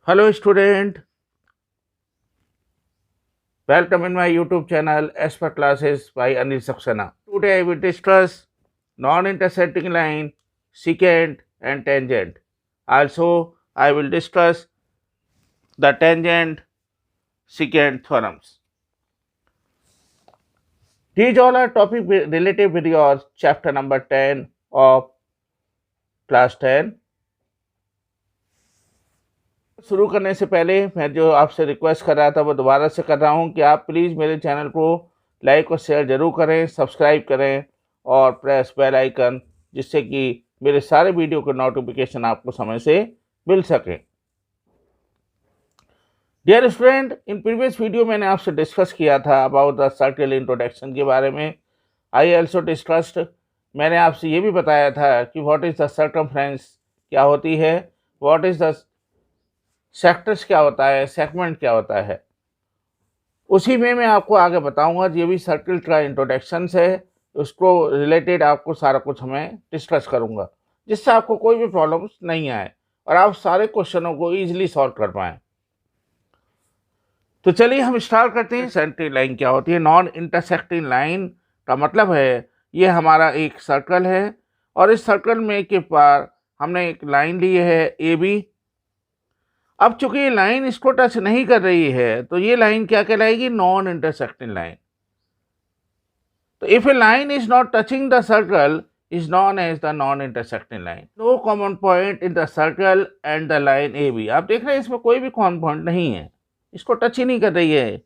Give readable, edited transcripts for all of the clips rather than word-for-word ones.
Hello student, welcome in my YouTube channel Expert Classes by Anil Saxena. Today I will discuss non-intersecting line, secant and tangent. Also I will discuss the tangent secant theorems. These all are topic related with your chapter number 10 of class 10. शुरू करने से पहले मैं जो आपसे request कर रहा था वो दोबारा से कर रहा हूँ कि आप प्लीज़ मेरे चैनल को लाइक और शेयर ज़रूर करें, सब्सक्राइब करें और प्रेस बेल आइकन, जिससे कि मेरे सारे वीडियो के नोटिफिकेशन आपको समय से मिल सके। Dear student, in previous video मैंने आपसे डिस्कस किया था अबाउट द सर्कल इंट्रोडक्शन के बारे में। आई ऑल्सो डिस्कस्ड, मैंने आपसे ये भी बताया था कि व्हाट इज़ द सर्कमफ्रेंस क्या होती है, व्हाट इज़ द सेक्टर्स क्या होता है, सेगमेंट क्या होता है। उसी में मैं आपको आगे बताऊंगा। ये भी सर्कल का इंट्रोडक्शन है, उसको रिलेटेड आपको सारा कुछ हमें डिस्कस करूंगा, जिससे आपको कोई भी प्रॉब्लम्स नहीं आए और आप सारे क्वेश्चनों को इजीली सॉल्व कर पाएँ। तो चलिए हम स्टार्ट करते हैं। सेंट्रिक लाइन क्या होती है? नॉन इंटरसेक्टिंग लाइन का मतलब है ये हमारा एक सर्कल है और इस सर्कल में के पार हमने एक लाइन ली है ए बी। अब चूंकि ये लाइन इसको टच नहीं कर रही है तो ये लाइन क्या कहलाएगी? Non intersecting line. तो if a line is not touching the circle is known as the non intersecting line. No common point in the circle and the line A B. आप देख रहे हैं इसमें कोई भी कॉमन पॉइंट नहीं है, इसको टच ही नहीं कर रही है।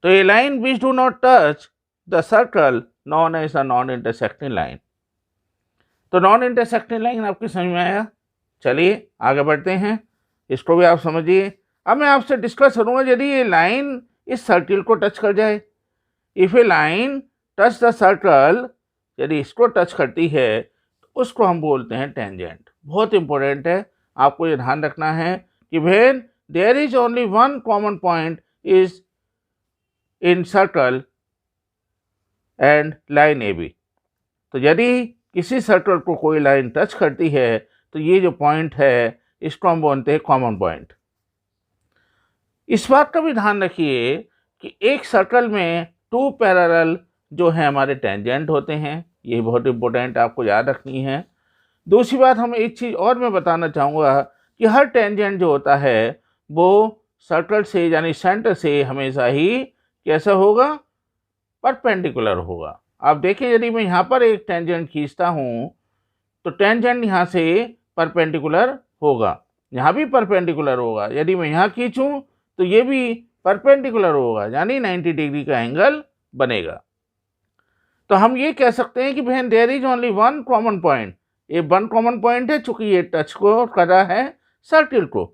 तो ये line which do not touch the circle known as the non intersecting line. तो नॉन इंटरसेक्टिंग लाइन आपकी समझ में आया? चलिए आगे बढ़ते हैं, इसको भी आप समझिए। अब मैं आपसे डिस्कस करूंगा यदि ये लाइन इस सर्कल को टच कर जाए। If a line touch the circle, यदि इसको टच करती है तो उसको हम बोलते हैं टेंजेंट। बहुत इंपॉर्टेंट है, आपको ये ध्यान रखना है कि when there is only one common point is in circle and line A B. तो यदि किसी सर्कल को कोई लाइन टच करती है तो ये जो पॉइंट है इसको हम बोलते हैं कॉमन पॉइंट। इस बात का भी ध्यान रखिए कि एक सर्कल में टू पैरेलल जो है हमारे टेंजेंट होते हैं, ये बहुत इंपॉर्टेंट आपको याद रखनी है। दूसरी बात, हम एक चीज़ और मैं बताना चाहूँगा कि हर टेंजेंट जो होता है वो सर्कल से यानी सेंटर से हमेशा ही कैसा होगा? परपेंडिकुलर होगा। आप देखिए यदि मैं यहाँ पर एक टेंजेंट खींचता हूँ तो टेंजेंट यहाँ से परपेंडिकुलर होगा, यहाँ भी परपेंडिकुलर होगा। यदि मैं यहाँ खींचूं तो ये भी परपेंडिकुलर होगा, यानी 90 डिग्री का एंगल बनेगा। तो हम ये कह सकते हैं कि when there is only one common point. ये वन कॉमन पॉइंट है, चूंकि ये टच को कर रहा है सर्किल को।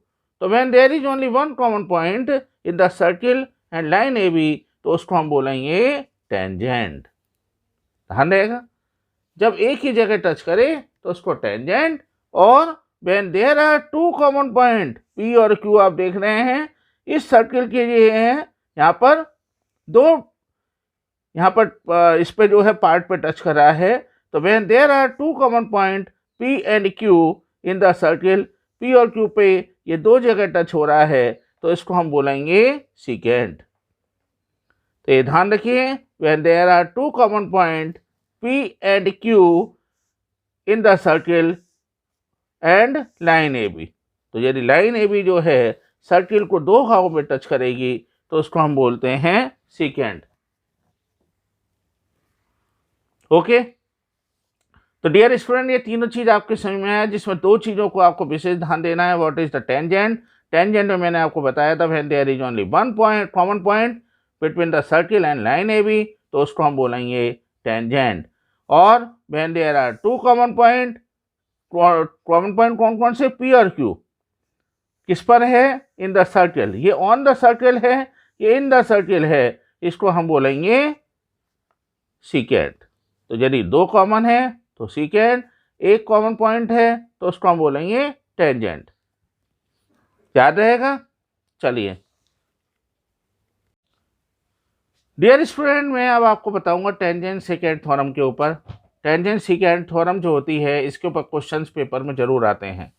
तो when there is only one common point in the circle and line A B, तो उसको हम बोलेंगे टेंजेंट। ध्यान रहेगा, जब एक ही जगह टच करे तो उसको टेंजेंट। और when there are two common point P और क्यू, आप देख रहे हैं इस सर्किल के लिए हैं यहाँ पर दो, यहाँ पर इस पे जो है पार्ट पे टच कर रहा है। तो when there are two common point P and Q in the circle, P और क्यू पे ये दो जगह टच हो रहा है तो इसको हम बोलेंगे सीकेंट। तो ये ध्यान रखिए, when there are two common point P and Q in the circle and line AB। तो यदि लाइन AB जो है सर्किल को दो भागों में टच करेगी तो उसको हम बोलते हैं सीकेंट। ओके, तो डियर स्टूडेंट, ये तीनों चीज आपके समझ में आया, जिसमें दो चीजों को आपको विशेष ध्यान देना है। What is the tangent? Tangent में मैंने आपको बताया था when there is only one point common point between the circle and line AB, तो उसको हम बोलेंगे टेंजेंट। और when there are two common point, common point कौन कौन से? पी और क्यू। किस पर है? In the circle. ये ऑन द सर्किल है, ये इन द सर्किल है, इसको हम बोलेंगे सीकेंट। तो यदि दो कॉमन है तो सीकेंट, एक कॉमन पॉइंट है तो उसको हम बोलेंगे टेंजेंट। याद रहेगा? चलिए डियर स्टूडेंट, मैं अब आपको बताऊंगा टेंजेंट सेकेंट थ्योरम के ऊपर। टेंजेंट सेकेंट थ्योरम जो होती है इसके ऊपर क्वेश्चंस पेपर में जरूर आते हैं।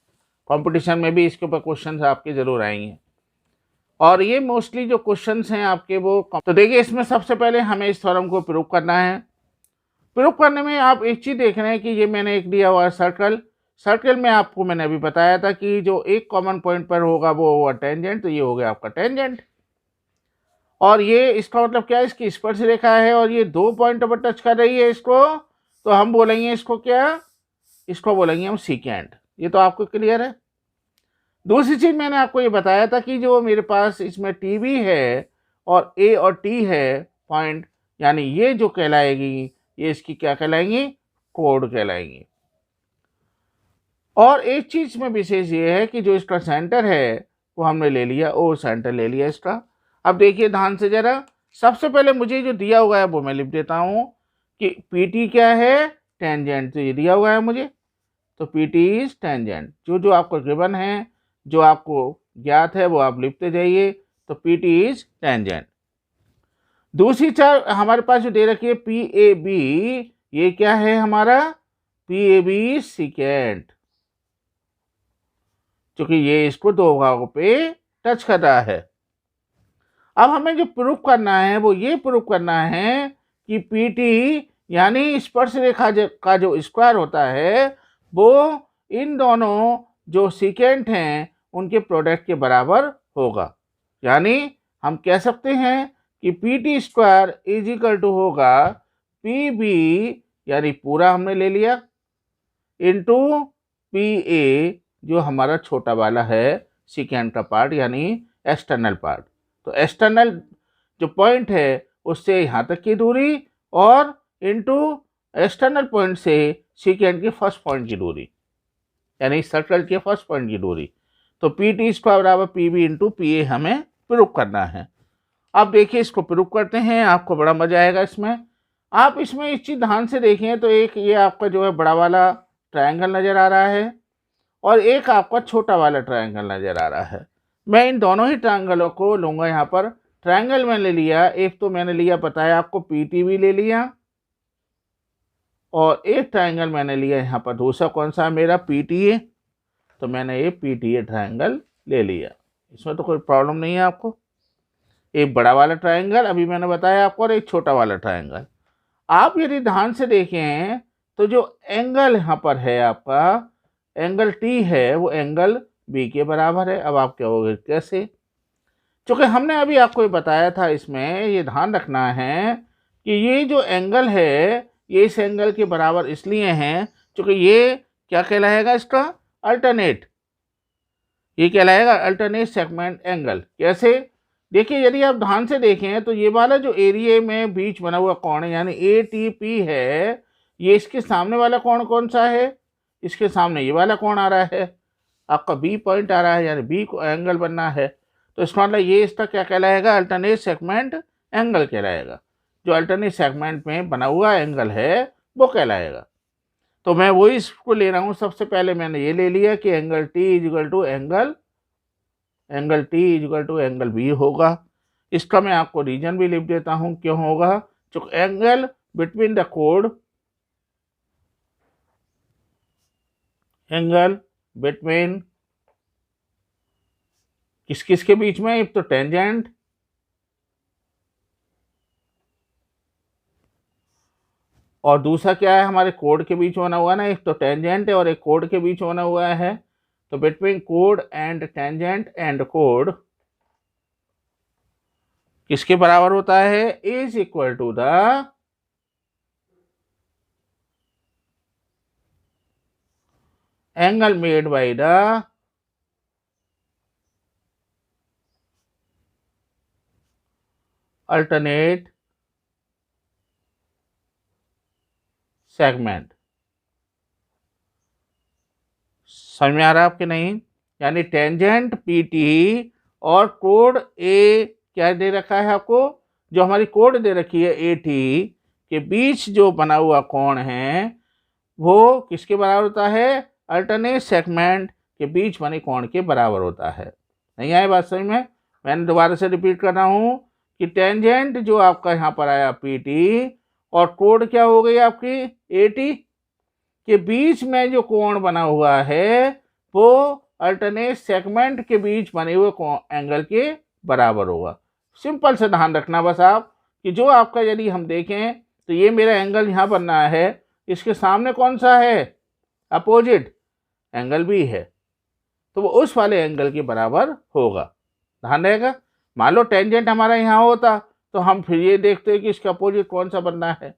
कंपटीशन में भी इसके ऊपर क्वेश्चंस आपके ज़रूर आएंगे। और ये मोस्टली जो क्वेश्चंस हैं आपके वो, तो देखिए इसमें सबसे पहले हमें इस थ्योरम को प्रूव करना है। प्रूव करने में आप एक चीज़ देख रहे हैं कि ये मैंने एक दिया हुआ है सर्कल में आपको मैंने अभी बताया था कि जो एक कॉमन पॉइंट पर होगा वो होगा टेंजेंट, तो ये हो गया आपका टेंजेंट। और ये इसका मतलब क्या है, इसकी स्पर्श रेखा है और ये 2 पॉइंट पर टच कर रही है इसको, तो हम बोलेंगे इसको क्या, इसको बोलेंगे हम सीकेंट। ये तो आपको क्लियर है। दूसरी चीज़ मैंने आपको ये बताया था कि जो मेरे पास इसमें टी भी है और ए और टी है पॉइंट, यानी ये जो कहलाएगी ये इसकी क्या कहलाएंगी, कोड कहलाएंगी। और एक चीज़ में विशेष ये है कि जो इसका सेंटर है वो हमने ले लिया, ओ सेंटर ले लिया इसका। अब देखिए ध्यान से ज़रा, सबसे पहले मुझे जो दिया हुआ है वो मैं लिख देता हूँ कि पी टी क्या है, टेंजेंट। तो ये दिया हुआ है मुझे, तो पी टी इज टेंजेंट। जो जो आपको गिवन है, जो आपको ज्ञात है वो आप लिखते जाइए। तो पी टी इज टेंजेंट। दूसरी चीज हमारे पास जो दे रखी है पी ए बी, ये क्या है हमारा, पी ए बी सीकेंट, क्योंकि ये इसको 2 भागों पे टच कर रहा है। अब हमें जो प्रूफ करना है वो ये प्रूफ करना है कि पी टी यानी स्पर्श रेखा का जो स्क्वायर होता है वो इन दोनों जो सीकेंट हैं उनके प्रोडक्ट के बराबर होगा। यानी हम कह सकते हैं कि P T square is equal to होगा पी बी, यानी पूरा हमने ले लिया, इंटू पी ए जो हमारा छोटा वाला है सीकेंट का पार्ट, यानी एक्सटर्नल पार्ट। तो एक्सटर्नल जो पॉइंट है उससे यहाँ तक की दूरी और इंटू एक्सटर्नल पॉइंट से सीकेंट के फर्स्ट पॉइंट की दूरी, यानी सर्कल के फर्स्ट पॉइंट की दूरी। तो पी टी स्क्वायर बराबर P B into P A हमें प्रूव करना है। अब देखिए इसको प्रूव करते हैं, आपको बड़ा मजा आएगा इसमें। आप इसमें इस चीज़ ध्यान से देखें तो एक ये आपका जो है बड़ा वाला ट्रायंगल नज़र आ रहा है और एक आपका छोटा वाला ट्रायंगल नज़र आ रहा है। मैं इन दोनों ही ट्रायंगलों को लूँगा यहाँ पर। ट्रायंगल मैंने लिया, एक तो मैंने लिया बताया आपको पी टी भी ले लिया, और एक ट्रायंगल मैंने लिया यहाँ पर दूसरा कौन सा है मेरा, पी टी ए। तो मैंने ये पी टी ए ट्रायंगल ले लिया, इसमें तो कोई प्रॉब्लम नहीं है आपको। एक बड़ा वाला ट्रायंगल अभी मैंने बताया आपको और एक छोटा वाला ट्रायंगल। आप यदि ध्यान से देखें तो जो एंगल यहाँ पर है आपका, एंगल टी है वो एंगल बी के बराबर है। अब आप कहोगे कैसे, चूँकि हमने अभी आपको ये बताया था, इसमें ये ध्यान रखना है कि ये जो एंगल है ये इस एंगल के बराबर इसलिए हैं क्योंकि ये क्या कहलाएगा, इसका अल्टरनेट, ये कहलाएगा अल्टरनेट सेगमेंट एंगल। कैसे, देखिए यदि आप ध्यान से देखें तो ये वाला जो एरिया में बीच बना हुआ कोण है यानी ए टी पी है, ये इसके सामने वाला कोण कौन सा है, इसके सामने ये वाला कोण आ रहा है, आपका बी पॉइंट आ रहा है, यानी बी को एंगल बनना है। तो इसका मतलब ये इसका क्या कहलाएगा, अल्टरनेट सेगमेंट एंगल कहलाएगा। जो अल्टरनेट सेगमेंट में बना हुआ एंगल है वो कहलाएगा। तो मैं वही इसको ले रहा हूँ। सबसे पहले मैंने ये ले लिया कि angle T is equal to angle B होगा। इसका मैं आपको रीजन भी लिख देता हूँ क्यों होगा, क्योंकि angle between the code, angle between किस किस के बीच में, एक तो टेंजेंट और दूसरा क्या है हमारे कोड के बीच बना हुआ ना, एक तो टेंजेंट है और एक कोड के बीच बना हुआ है। तो between code and tangent and code किसके बराबर होता है, is equal to the angle made by the alternate segment. समझ में आ रहा है आपके नहीं, यानी टेंजेंट पी टी और कोड ए क्या दे रखा है आपको, जो हमारी कोड दे रखी है ए टी के बीच जो बना हुआ कोण है वो किसके बराबर होता है, अल्टरनेट सेगमेंट के बीच बने कोण के बराबर होता है। नहीं आए बात समझ में, मैंने दोबारा से रिपीट कर रहा हूँ कि टेंजेंट जो आपका यहाँ पर आया पी टी और कोड क्या हो गई आपकी ए टी के बीच में जो कोण बना हुआ है वो अल्टरनेट सेगमेंट के बीच बने हुए एंगल के बराबर होगा। सिंपल से ध्यान रखना बस आप कि जो आपका यदि हम देखें तो ये मेरा एंगल यहाँ बन रहा है, इसके सामने कौन सा है, अपोजिट एंगल भी है, तो वो उस वाले एंगल के बराबर होगा। ध्यान रहेगा। मान लो टेंजेंट हमारा यहाँ होता तो हम फिर ये देखते हैं कि इसका अपोजिट कौन सा बनना है।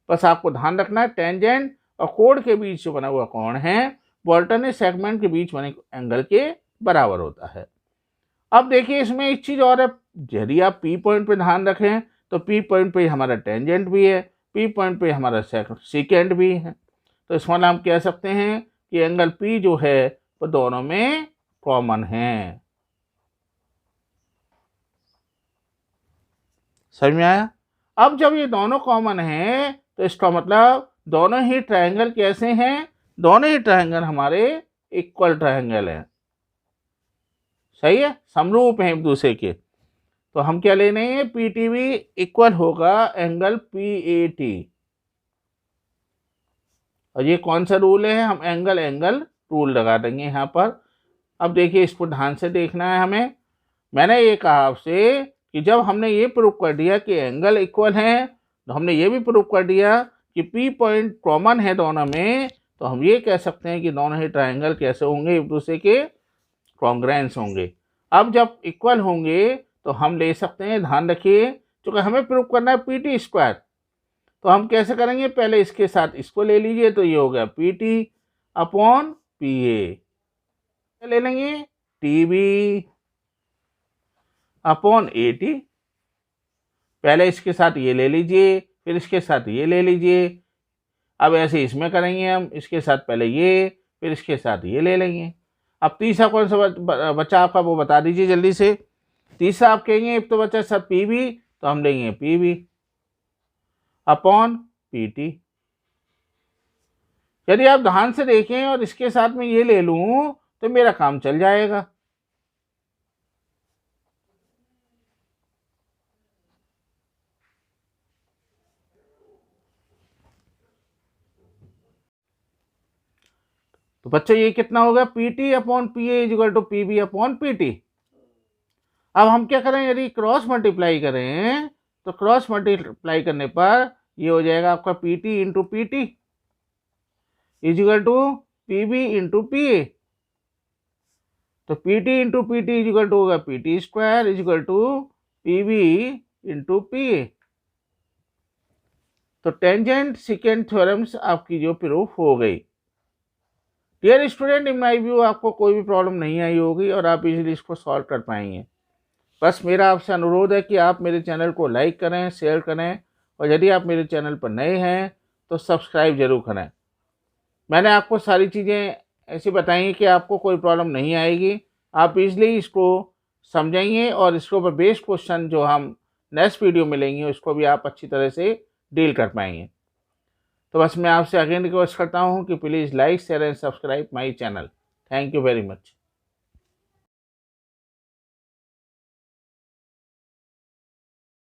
बस आपको ध्यान रखना है टेंजेंट और कोण के बीच जो बना हुआ कोण है वो अल्टरनेट सेगमेंट के बीच बने एंगल के बराबर होता है। अब देखिए इसमें एक चीज़ और है, यदि आप पी पॉइंट पे ध्यान रखें तो पी पॉइंट पे हमारा टेंजेंट भी है, पी पॉइंट पे हमारा सेकेंड भी है, तो इस वाला हम कह सकते हैं कि एंगल पी जो है वो दोनों में कॉमन है। समझ में आया। अब जब ये दोनों कॉमन हैं तो इसका मतलब दोनों ही ट्रायंगल कैसे हैं, दोनों ही ट्रायंगल हमारे इक्वल ट्रायंगल हैं। सही है, समरूप हैं एक दूसरे के। तो हम क्या ले लेंगे, पी टी भी इक्वल होगा एंगल पी ए टी। और ये कौन सा रूल है, हम एंगल एंगल रूल लगा देंगे यहाँ पर। अब देखिए इसको ध्यान से देखना है हमें। मैंने ये कहा आपसे कि जब हमने ये प्रूव कर दिया कि एंगल इक्वल हैं तो हमने ये भी प्रूव कर दिया कि पी पॉइंट कॉमन है दोनों में, तो हम ये कह सकते हैं कि दोनों ही ट्रायंगल कैसे होंगे, एक दूसरे के कॉन्ग्रुएंस होंगे। अब जब इक्वल होंगे तो हम ले सकते हैं, ध्यान रखिए, क्योंकि हमें प्रूव करना है पी टी स्क्वायर, तो हम कैसे करेंगे, पहले इसके साथ इसको ले लीजिए तो ये हो गया P T upon P A, ले लेंगे T B upon A T, पहले इसके साथ ये ले लीजिए फिर इसके साथ ये ले लीजिए। अब ऐसे इसमें करेंगे हम, इसके साथ पहले ये फिर इसके साथ ये ले लेंगे। अब तीसरा कौन सा बचा आपका वो बता दीजिए जल्दी से। तीसरा आप कहेंगे अब तो बचा सब पी बी, तो हम लेंगे P B upon P T. यदि आप ध्यान से देखें और इसके साथ में ये ले लूं तो मेरा काम चल जाएगा। तो बच्चों ये कितना होगा, P T upon P A equal to P B upon P T. अब हम क्या करें, यदि क्रॉस मल्टीप्लाई करें तो क्रॉस मल्टीप्लाई करने पर ये हो जाएगा आपका P T into P T equal to P B into P A. तो P T into P T equal to होगा P T square equal to P B into P A. तो tangent second theorems आपकी जो proof हो गई। Dear student, in my view आपको कोई भी प्रॉब्लम नहीं आई होगी और आप इजीली इसको सॉल्व कर पाएंगे। बस मेरा आपसे अनुरोध है कि आप मेरे चैनल को लाइक करें, शेयर करें, और यदि आप मेरे चैनल पर नए हैं तो सब्सक्राइब जरूर करें। मैंने आपको सारी चीज़ें ऐसी बताई हैं कि आपको कोई प्रॉब्लम नहीं आएगी, आप इजीली इसको समझेंगे और इसके ऊपर बेस्ड क्वेश्चन जो हम नेक्स्ट वीडियो में लेंगे उसको भी आप अच्छी तरह से डील कर पाएंगे। तो बस मैं आपसे अगेन रिक्वेस्ट करता हूँ कि please like share and subscribe my channel. Thank you very much.